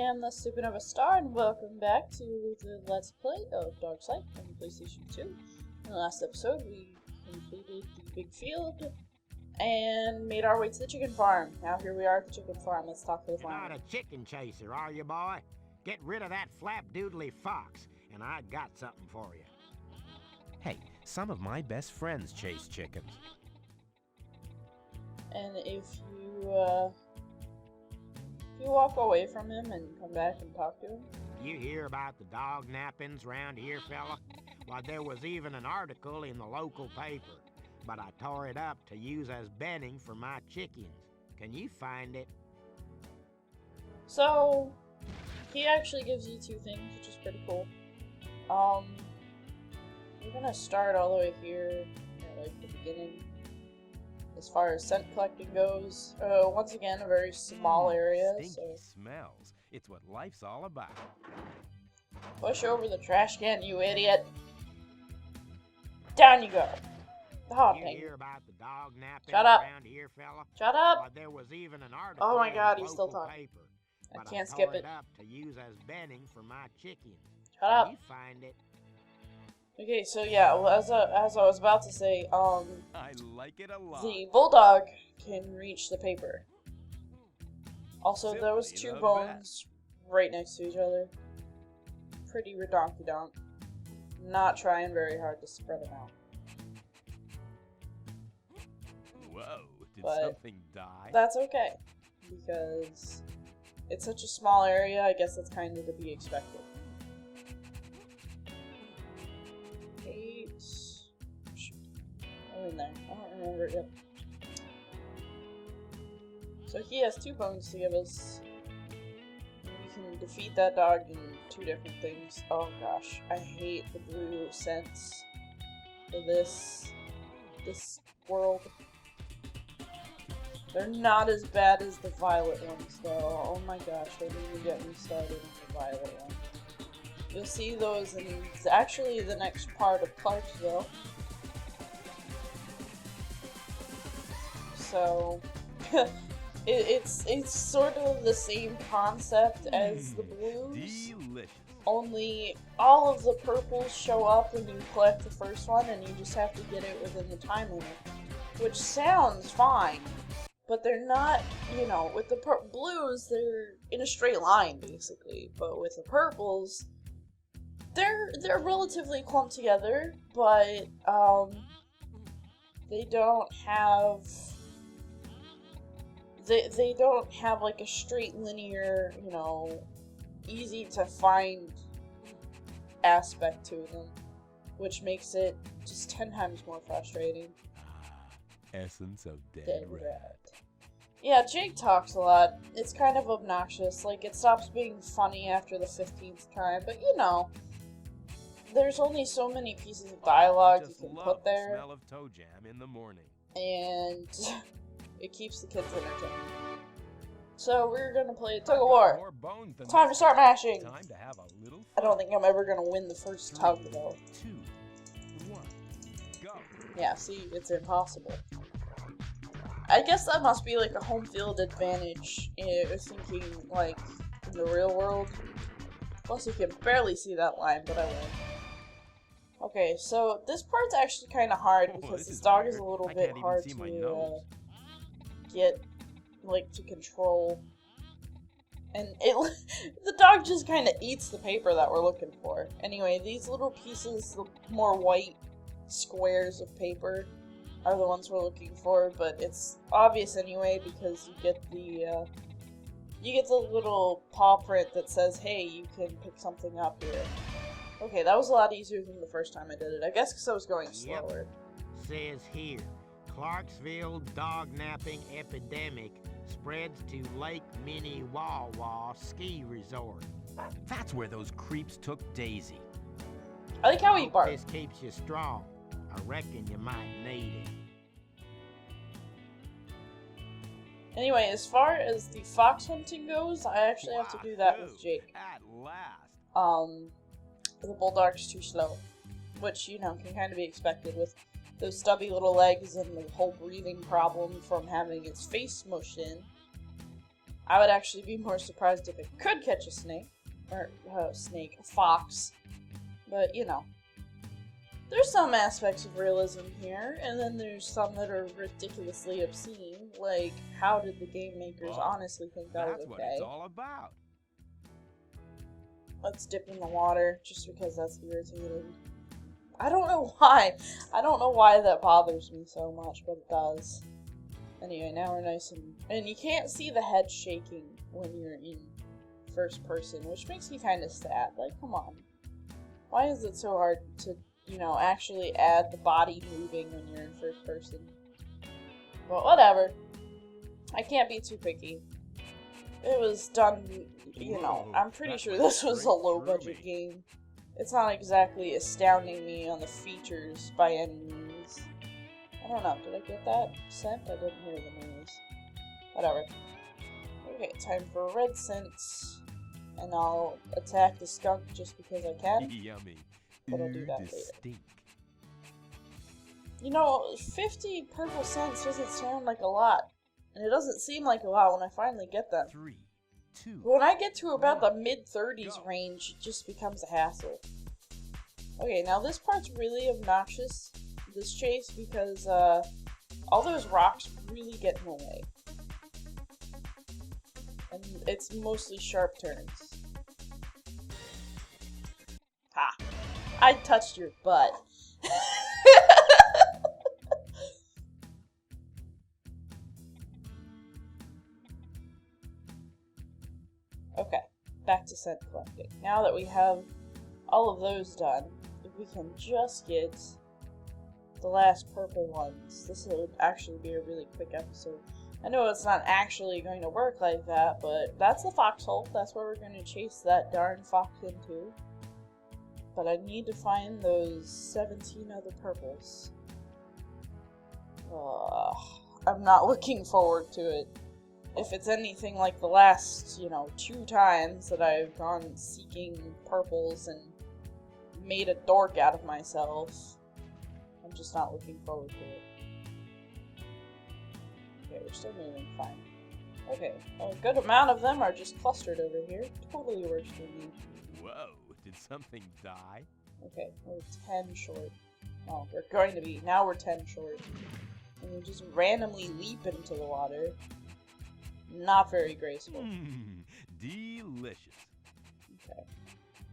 am the XxSupernovaStar, and welcome back to the Let's Play of Dog Sight on PlayStation 2. In the last episode, we completed the big field and made our way to the chicken farm. Now here we are at the chicken farm. Let's talk to the farmer. You're not a chicken chaser, are you, boy? Get rid of that flapdoodly fox, and I got something for you. Hey, some of my best friends chase chickens. And if you walk away from him and come back and talk to him. You hear about the dog nappings round here, fella? Why, there was even an article in the local paper, but I tore it up to use as bedding for my chickens. Can you find it? So, he actually gives you two things, which is pretty cool. We're gonna start all the way here, at like the beginning. As far as scent collecting goes, once again, a very small area, so... Smells. It's what life's all about. Push over the trash can, you idiot! Down you go! Oh, You dang. hear about the dog nappings Shut up. around here, fella? Shut up! Why, there was even an article Oh my in god, the he's still local talking. paper, I but can't tore skip it. up to use as bedding for my chickens. Shut Can up! you find it? Okay, so yeah, well, as I was about to say, I like it a lot. the Bulldog can reach the paper. Also, Simply those two the bones right next to each other. Pretty redonky-donk. Not trying very hard to spread them out. Whoa, did But something die? That's okay, because it's such a small area, I guess that's kind of to be expected. 8... Oh, in there. I don't remember it yet. So he has two bones to give us. We can defeat that dog in two different things. Oh gosh, I hate the blue scents of this world. They're not as bad as the violet ones though. Oh my gosh, don't even get me started on the violet one. You'll see those in actually the next part of Clarksville. So it's sort of the same concept as the blues. Delicious. Only all of the purples show up when you collect the first one, and you just have to get it within the time limit. Which sounds fine, but they're not, you know, with the blues, they're in a straight line, basically. But with the purples, they're relatively clumped together, but, they don't have... They don't have, like, a straight linear, you know, easy to find aspect to them, which makes it just 10 times more frustrating. Essence of dead rat. Yeah, Jake talks a lot. It's kind of obnoxious. Like, it stops being funny after the 15th time, but you know, there's only so many pieces of dialogue you can put there, The smell of toe jam in the morning. and it keeps the kids entertained. So we're gonna play tug of war. More bones than Time to this. start mashing. Time to have a little I don't think I'm ever gonna win the first tug though. 2, 1, go. Yeah, see, it's impossible. I guess that must be like a home field advantage, thinking like in the real world. Plus you can barely see that line, but I will. Okay, so this part's actually kind of hard because this dog is a little I bit can't even hard see my to nose. get, like, to control. And it, the dog just kind of eats the paper that we're looking for. Anyway, these little pieces, the more white squares of paper, are the ones we're looking for, but it's obvious anyway because you get the little paw print that says, hey, you can pick something up here. Okay, that was a lot easier than the first time I did it. I guess because I was going slower. Says here, Clarksville dog napping epidemic spreads to Lake Minnewawa ski resort. That's where those creeps took Daisy. I like how he Hope barks. this keeps you strong. I reckon you might need it. Anyway, as far as the fox hunting goes, I actually have to do that with Jake. At last. The Bulldog's too slow. Which, you know, can kind of be expected with those stubby little legs and the whole breathing problem from having its face smushed in. I would actually be more surprised if it could catch a snake. Or, a fox. But, you know. There's some aspects of realism here, and then there's some that are ridiculously obscene. Like, how did the game makers honestly think that was okay? That's what it's all about. Let's dip in the water, just because that's irritating. I don't know why. I don't know why that bothers me so much, but it does. Anyway, now we're nice and you can't see the head shaking when you're in first person, which makes me kind of sad. Like, come on. Why is it so hard to, you know, actually add the body moving when you're in first person? But whatever. I can't be too picky. It was done, you know, I'm pretty sure this was a low-budget game. It's not exactly astounding me on the features by any means. I don't know, did I get that scent? I didn't hear the noise. Whatever. Okay, time for a red scent. And I'll attack the skunk just because I can. Yummy. But I'll do that later. Stink. You know, 50 purple cents doesn't sound like a lot. And it doesn't seem like a lot when I finally get them. 3, 2. But when I get to about the mid-30s range, it just becomes a hassle. Okay, now this part's really obnoxious, this chase, because all those rocks really get in the way. And it's mostly sharp turns. Ha! I touched your butt. Okay, back to scent collecting. Now that we have all of those done, if we can just get the last purple ones, this will actually be a really quick episode. I know it's not actually going to work like that, but that's the foxhole. That's where we're going to chase that darn fox into. But I need to find those 17 other purples. I'm not looking forward to it. If it's anything like the last, 2 times that I've gone seeking purples and made a dork out of myself, I'm just not looking forward to it. Okay, we're still moving fine. Okay, a good amount of them are just clustered over here. Totally works for me. Whoa, did something die? Okay, we're 10 short. Oh, we're going to be. Now we're 10 short. And we just randomly leap into the water. Not very graceful. Delicious. Okay.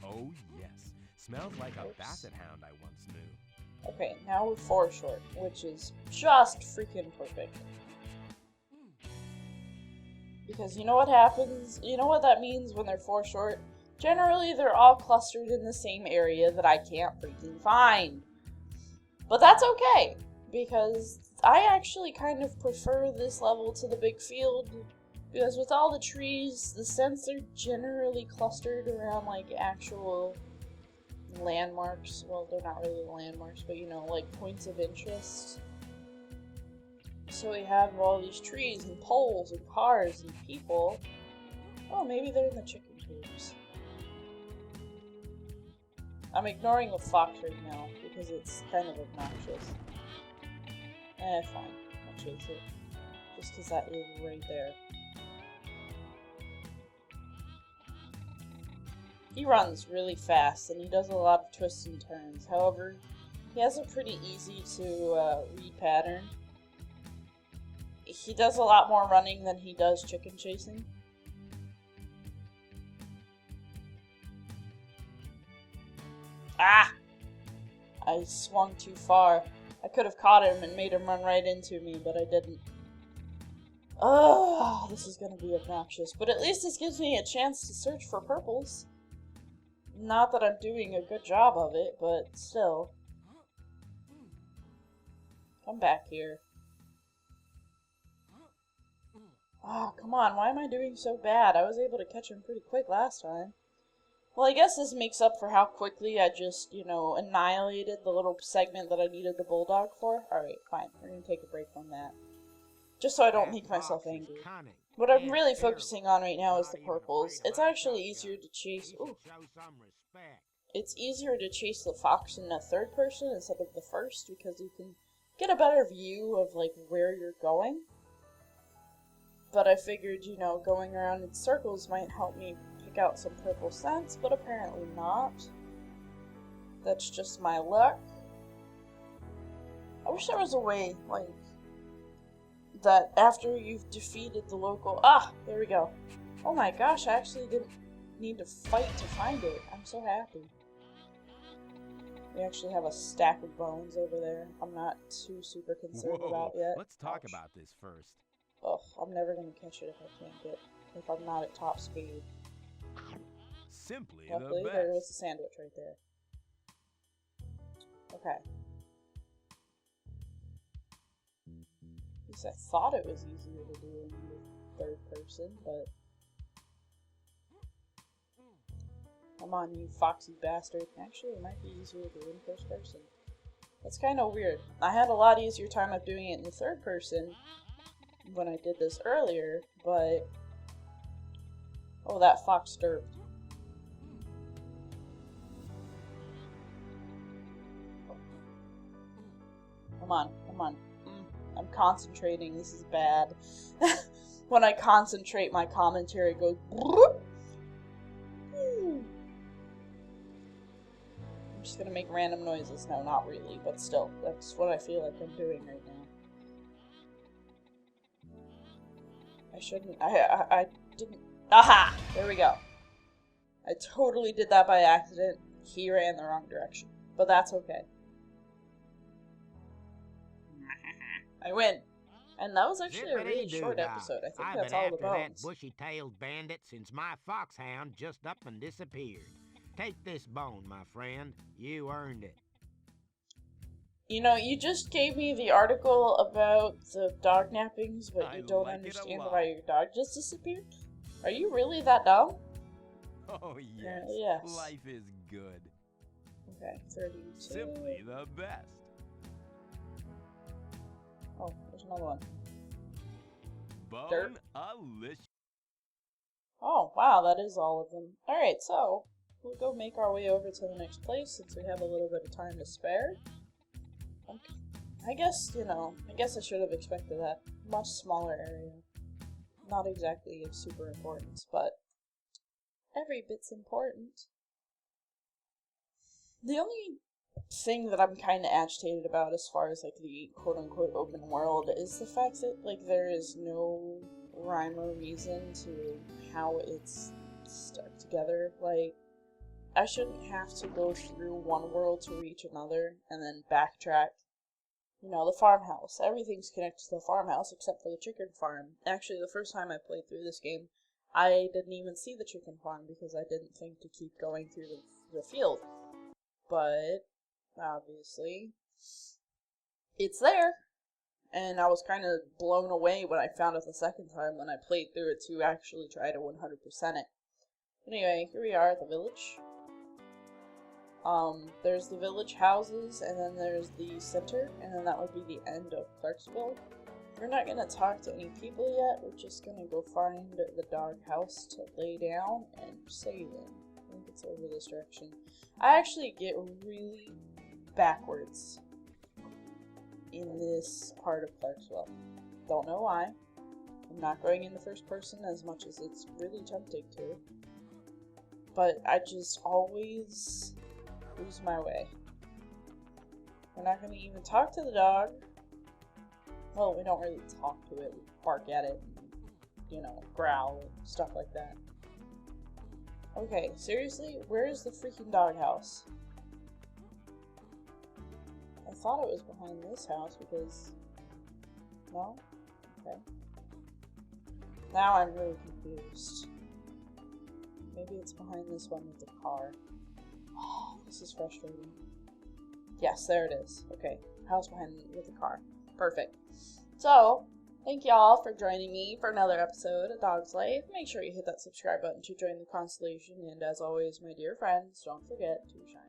Oh, yes. Smells like a basset hound I once knew. Okay, now we're 4 short, which is just freaking perfect. Because you know what happens? You know what that means when they're 4 short? Generally, they're all clustered in the same area that I can't freaking find. But that's okay, because I actually kind of prefer this level to the big field. Because with all the trees, the scents are generally clustered around, like, actual landmarks. Well, they're not really landmarks, but, like, points of interest. So we have all these trees and poles and cars and people. Oh, maybe they're in the chicken coops. I'm ignoring the fox right now because it's kind of obnoxious. Fine. I'll chase it. Just because that is right there. He runs really fast and he does a lot of twists and turns. However, he has a pretty easy to read pattern. He does a lot more running than he does chicken chasing. Ah! I swung too far. I could have caught him and made him run right into me, but I didn't. Oh, this is going to be obnoxious. But at least this gives me a chance to search for purples. Not that I'm doing a good job of it, but still. Come back here. Oh, come on, why am I doing so bad? I was able to catch him pretty quick last time. Well, I guess this makes up for how quickly I just, annihilated the little segment that I needed the Bulldog for. Alright, fine. We're gonna take a break from that. Just so I don't make myself angry. What I'm really focusing on right now is the purples. It's actually easier to chase... Ooh. It's easier to chase the fox in the third person instead of the first, because you can get a better view of, where you're going. but I figured, you know, going around in circles might help me pick out some purple scents, but apparently not. That's just my luck. I wish there was a way, like, that after you've defeated the local... Ah! There we go. Oh my gosh, I actually didn't need to fight to find it. I'm so happy. We actually have a stack of bones over there. I'm not too super concerned about yet. Let's talk Ouch. about this first. Ugh, I'm never gonna catch it if I'm not at top speed. Simply Luckily, the there was best. a sandwich right there. Okay. At least I thought it was easier to do in the third person, but... Come on, you foxy bastard. Actually, it might be easier to do in first person. That's kind of weird. I had a lot easier time of doing it in the third person when I did this earlier, but... Oh, that fox derped. Come on, come on. I'm concentrating. This is bad. When I concentrate, my commentary goes... I'm just gonna make random noises. No, not really, but still. That's what I feel like I'm doing right now. I shouldn't... I didn't... Aha! There we go. I totally did that by accident. He ran the wrong direction. But that's okay. I win. And that was actually a really short episode. I think that's all the bones. I've been after that bushy-tailed bandit since my foxhound just up and disappeared. Take this bone, my friend. You earned it. You know, you just gave me the article about the dog nappings, but you don't understand why your dog just disappeared? Are you really that dumb? Oh, yes. Yes. Life is good. Okay, 32. Simply the best. Oh, there's another one. Bone-alicious. Oh, wow, that is all of them. Alright, so, we'll go make our way over to the next place since we have a little bit of time to spare. I guess, you know, I should have expected that. Much smaller area. Not exactly of super importance, but every bit's important. The only thing that I'm kind of agitated about as far as, like, the quote-unquote open world is the fact that, like, there is no rhyme or reason to how it's stuck together. Like, I shouldn't have to go through one world to reach another and then backtrack. You know, the farmhouse. Everything's connected to the farmhouse except for the chicken farm. Actually, the first time I played through this game, I didn't even see the chicken farm because I didn't think to keep going through the field. But, obviously, it's there. And I was kind of blown away when I found it the second time when I played through it to actually try to 100% it. Anyway, here we are at the village. There's the village houses, and then there's the center, and then that would be the end of Clarksville. We're not gonna talk to any people yet, we're just gonna go find the dog house to lay down and save in. I think it's over this direction. I actually get really backwards in this part of Clarksville. Don't know why. I'm not going into first person as much as it's really tempting to. But I just always lose my way. We're not going to even talk to the dog. Well, we don't really talk to it. We bark at it and, you know, growl and stuff like that. Okay, seriously? Where is the freaking doghouse? I thought it was behind this house because... No? Okay. Now I'm really confused. Maybe it's behind this one with the car. Oh, this is frustrating. Yes, there it is. Okay, house behind with the car. Perfect. So, thank y'all for joining me for another episode of Dog's Life. Make sure you hit that subscribe button to join the constellation, and as always, my dear friends, don't forget to shine